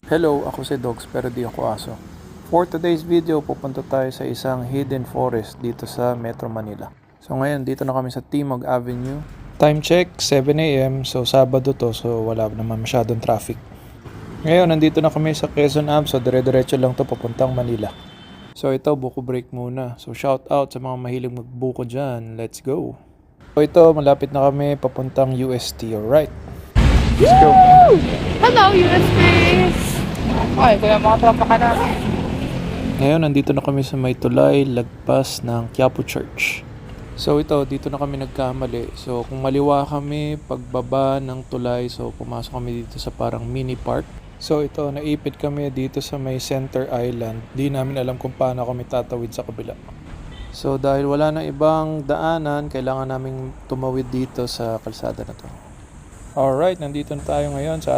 Hello, ako si Dogs pero di ako aso. For today's video, pupunta tayo sa isang hidden forest dito sa Metro Manila. So ngayon, dito na kami sa Timog Avenue. Time check, 7 a.m. So Sabado to, so wala naman masyadong traffic. Ngayon, nandito na kami sa Quezon Ave, so dire-diretso lang to papuntang Manila. So ito, buko break muna. So shout out sa mga mahilig magbuko dyan. Let's go! So ito, malapit na kami papuntang UST, alright? Let's go! Hello, USP! Ay, kaya mga tropa ka na. Ngayon, nandito na kami sa may tulay, lagpas ng Quiapo Church. So ito, dito na kami nagkamali. So kung maliwa kami, pagbaba ng tulay, so pumasok kami dito sa parang mini park. So ito, naipit kami dito sa may Center Island. Di namin alam kung paano kami tatawid sa kabila. So dahil wala na ibang daanan, kailangan naming tumawid dito sa kalsada na to. Alright, nandito na tayo ngayon sa